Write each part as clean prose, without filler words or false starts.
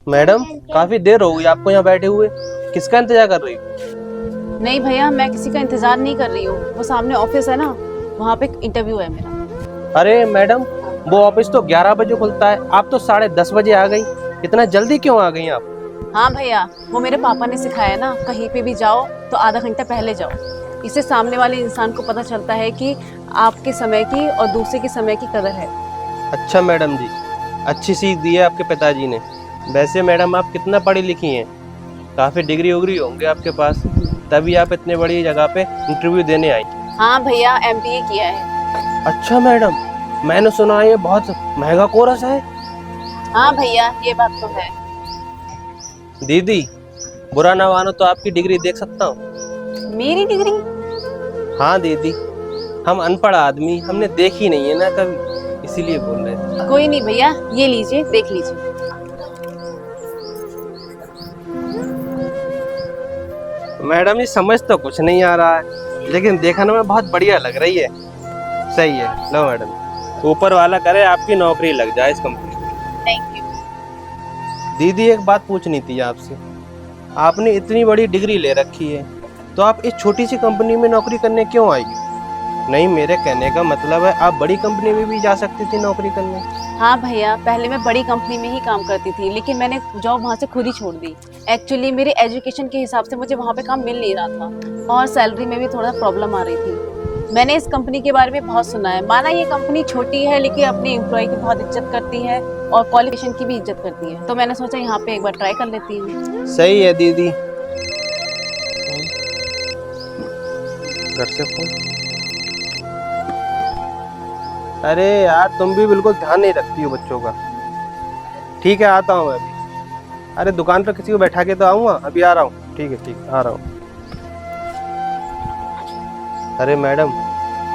Madam काफी देर हो गई आपको यहाँ बैठे हुए, किसका इंतजार कर रही हो? नहीं भैया, मैं किसी का इंतजार नहीं कर रही हूँ। वो सामने ऑफिस है ना, वहाँ पे इंटरव्यू है मेरा। अरे मैडम, वो ऑफिस तो 11 बजे खुलता है, आप तो 10:30 बजे आ गई। इतना जल्दी क्यों आ गई आप? हाँ भैया, वो मेरे पापा ने सिखाया ना, कहीं पे भी जाओ तो आधा घंटा पहले जाओ। इससे सामने वाले इंसान को पता चलता है कि आपके समय की और दूसरे के समय की कदर है। अच्छा मैडम जी, अच्छी सीख दी है आपके पिताजी ने। वैसे मैडम आप कितना पढ़ी लिखी हैं? काफी डिग्री उग्री होंगे आपके पास, तभी आप इतने बड़ी जगह पे इंटरव्यू देने आई। हाँ भैया, MBA किया है। अच्छा मैडम, मैंने सुना है ये बहुत महंगा कोर्स है। हाँ भैया, ये बात तो है। दीदी, बुरा ना मानो तो आपकी डिग्री देख सकता हूँ? मेरी डिग्री? हाँ दीदी, हम अनपढ़ आदमी, हमने देखी नहीं है ना कभी, इसीलिए बोल रहे थे। कोई नहीं भैया, ये लीजिए, देख लीजिए। मैडम ये समझ तो कुछ नहीं आ रहा है, लेकिन देखने में बहुत बढ़िया लग रही है। सही है, लो मैडम, ऊपर वाला करे आपकी नौकरी लग जाए इस कंपनी में। Thank you. दीदी एक बात पूछनी थी आपसे, आपने इतनी बड़ी डिग्री ले रखी है तो आप इस छोटी सी कंपनी में नौकरी करने क्यों आई? नहीं, मेरे कहने का मतलब है आप बड़ी कंपनी में भी जा सकती थी नौकरी करने। हाँ भैया, पहले मैं बड़ी कंपनी में ही काम करती थी, लेकिन मैंने जॉब वहाँ से खुद ही छोड़ दी। एक्चुअली मेरे एजुकेशन के हिसाब से मुझे वहाँ पे काम मिल नहीं रहा था और सैलरी में भी थोड़ा प्रॉब्लम आ रही थी। मैंने इस कंपनी के बारे में बहुत सुना है, माना ये कंपनी छोटी है लेकिन अपने एम्प्लॉय की बहुत इज्जत करती है और क्वालिफिकेशन की भी इज्जत करती है, तो मैंने सोचा यहाँ पे एक बार ट्राई कर लेती हूँ। सही है दीदी। घर से फोन। अरे यार, तुम भी बिल्कुल ध्यान नहीं रखती हो बच्चों का। ठीक है, आता हूँ मैं अभी। अरे दुकान पर किसी को बैठा के तो आऊँगा, अभी आ रहा हूँ। ठीक है, आ रहा हूँ। अरे मैडम,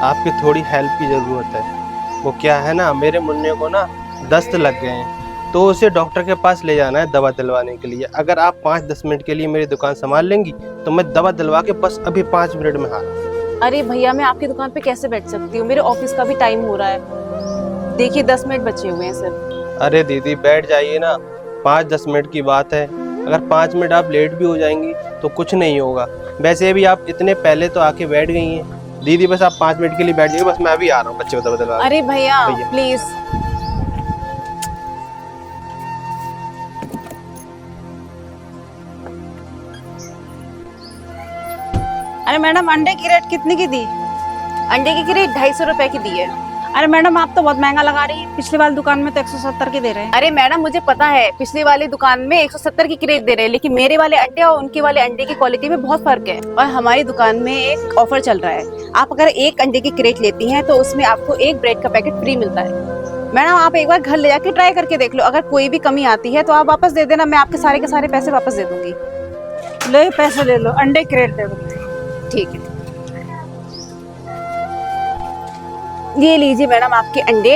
आपकी थोड़ी हेल्प की ज़रूरत है। वो क्या है ना, मेरे मुन्ने को ना दस्त लग गए हैं, तो उसे डॉक्टर के पास ले जाना है दवा दिलवाने के लिए। अगर आप 5-10 मिनट के लिए मेरी दुकान संभाल लेंगी तो मैं दवा दिलवा के बस अभी 5 मिनट में आ रहा हूँ। अरे भैया, मैं आपकी दुकान पे कैसे बैठ सकती हूँ? मेरे ऑफिस का भी टाइम हो रहा है। देखिए 10 मिनट बचे हुए हैं सर। अरे दीदी बैठ जाइए ना, 5-10 मिनट की बात है। अगर 5 मिनट आप लेट भी हो जाएंगी तो कुछ नहीं होगा। वैसे भी आप इतने पहले तो आके बैठ गई हैं। दीदी बस आप 5 मिनट के लिए बैठ जाइए, बस मैं अभी आ रहा हूँ बच्चे को दवा दिलवा। अरे भैया प्लीज। अरे मैडम, अंडे की रेट कितने की दी? अंडे की क्रेट 250 रुपए की दी है। अरे मैडम, आप तो बहुत महंगा लगा रही है। पिछली वाली दुकान में तो 170 की दे रहे हैं। अरे मैडम, मुझे पता है पिछली वाली दुकान में 170 की क्रेट दे रहे हैं, लेकिन मेरे वाले अंडे और उनके वाले अंडे की क्वालिटी में बहुत फर्क है। और हमारी दुकान में एक ऑफर चल रहा है, आप अगर एक अंडे की क्रेट लेती हैं तो उसमें आपको एक ब्रेड का पैकेट फ्री मिलता है। मैडम, आप एक बार घर ले जाके ट्राई करके देख लो, अगर कोई भी कमी आती है तो आप वापस दे देना, मैं आपके सारे के सारे पैसे वापस दे दूंगी। लो ये पैसे ले लो, अंडे की रेट दे दो। ठीक है, ये लीजिए मैडम आपके अंडे,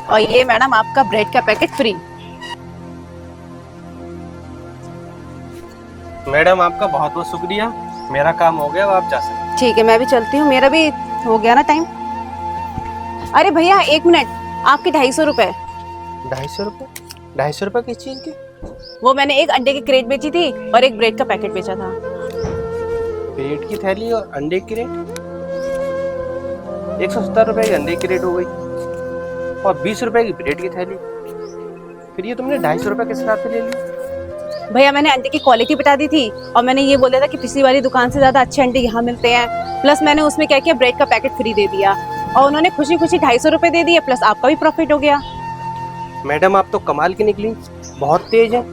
और ये मैडम आपका ब्रेड का पैकेट फ्री। मैडम आपका बहुत बहुत शुक्रिया, मेरा काम हो गया, अब आप जा सकते। ठीक है, मैं भी चलती हूँ, मेरा भी हो गया ना टाइम। अरे भैया 1 मिनट, आपके 250 रुपए। 250 रुपये? 250 रुपये किस चीज़ के? वो मैंने एक अंडे की क्रेट बेची थी और एक ब्रेड का पैकेट बेचा था। पेट की थैली और अंडे की रेट? 170 रुपए की अंडे की रेट हो गई और 20 रुपए की ब्रेड की थैली। फिर ये तुमने 250 रुपए किस हिसाब से ले ली? भैया मैंने अंडे की क्वालिटी बता दी थी और मैंने ये बोला था कि पिछली वाली दुकान से ज्यादा अच्छे अंडे यहाँ मिलते हैं, प्लस मैंने उसमें क्या किया, ब्रेड का पैकेट फ्री दे दिया और उन्होंने खुशी खुशी 250 रुपए दे दिए, प्लस आपका भी प्रॉफिट हो गया। मैडम आप तो कमाल की निकली, बहुत तेज है।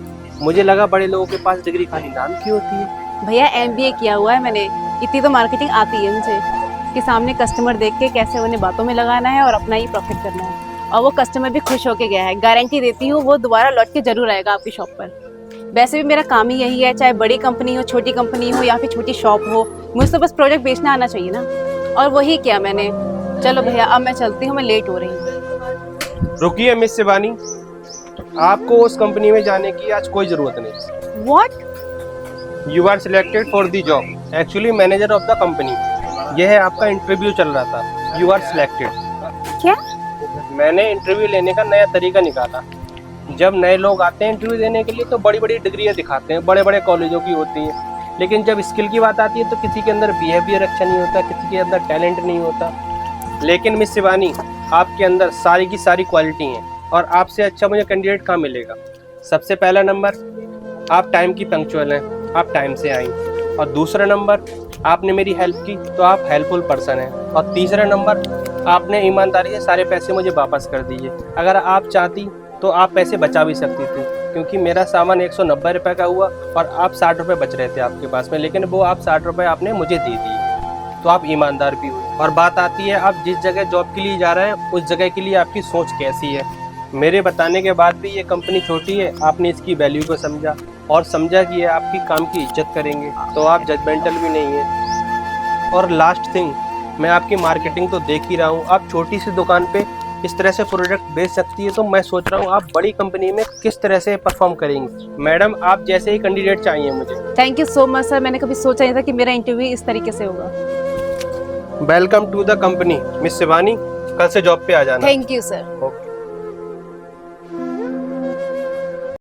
मुझे लगा बड़े लोगों के पास डिग्री खाली नाम की होती है। भैया MBA किया हुआ है मैंने, इतनी तो मार्केटिंग आती है मुझे कि सामने कस्टमर देख के कैसे उन्हें बातों में लगाना है और अपना ही प्रॉफिट करना है, और वो कस्टमर भी खुश होके गया है। गारंटी देती हूँ वो दोबारा लौट के जरूर आएगा आपकी शॉप पर। वैसे भी मेरा काम ही यही है, चाहे बड़ी कंपनी हो, छोटी कंपनी हो या फिर छोटी शॉप हो, मुझे तो बस प्रोडक्ट बेचना आना चाहिए ना, और वही किया मैंने। चलो भैया अब मैं चलती हूँ, मैं लेट हो रही हूँ। रुकिए मिस शिवानी, आपको उस कंपनी में जाने की आज कोई जरूरत नहीं। What? You are selected for the job, actually manager of the company. यह है आपका इंटरव्यू चल रहा था, यू आर सिलेक्टेड। क्या? मैंने इंटरव्यू लेने का नया तरीका निकाला। जब नए लोग आते हैं इंटरव्यू देने के लिए तो बड़ी बड़ी डिग्रियां दिखाते हैं, बड़े बड़े कॉलेजों की होती हैं, लेकिन जब स्किल की बात आती है तो किसी के अंदर बिहेवियर अच्छा नहीं होता, किसी के अंदर टैलेंट नहीं होता। लेकिन मिस शिवानी, आपके अंदर सारी की सारी क्वालिटी हैं और आपसे अच्छा मुझे कैंडिडेट कहाँ मिलेगा। सबसे पहला नंबर, आप टाइम की पंक्चुअल हैं, आप टाइम से आई। और दूसरा नंबर, आपने मेरी हेल्प की तो आप हेल्पफुल पर्सन हैं। और तीसरा नंबर, आपने ईमानदारी से सारे पैसे मुझे वापस कर दिए। अगर आप चाहती तो आप पैसे बचा भी सकती थी, क्योंकि मेरा सामान 190 रुपये का हुआ और आप 60 रुपये बच रहे थे आपके पास में, लेकिन वो आप 60 रुपये आपने मुझे दे दिए, तो आप ईमानदार भी हुए। और बात आती है आप जिस जगह जॉब के लिए जा रहे हैं उस जगह के लिए आपकी सोच कैसी है। मेरे बताने के बाद भी ये कंपनी छोटी है, आपने इसकी वैल्यू को समझा और समझा कि ये आपकी काम की इज्जत करेंगे, तो आप जजमेंटल भी नहीं है। और लास्ट थिंग, मैं आपकी मार्केटिंग तो देख ही रहा हूँ, आप छोटी सी दुकान पे इस तरह से प्रोडक्ट बेच सकती है, तो मैं सोच रहा हूँ आप बड़ी कंपनी में किस तरह से परफॉर्म करेंगी। मैडम, आप जैसे ही कैंडिडेट चाहिए मुझे। Thank you so much sir, मैंने कभी सोचा नहीं था कि मेरा इंटरव्यू इस तरीके से होगा। Welcome to the company miss Shivani, कल से जॉब पे आ जाना। Thank you sir. ओके।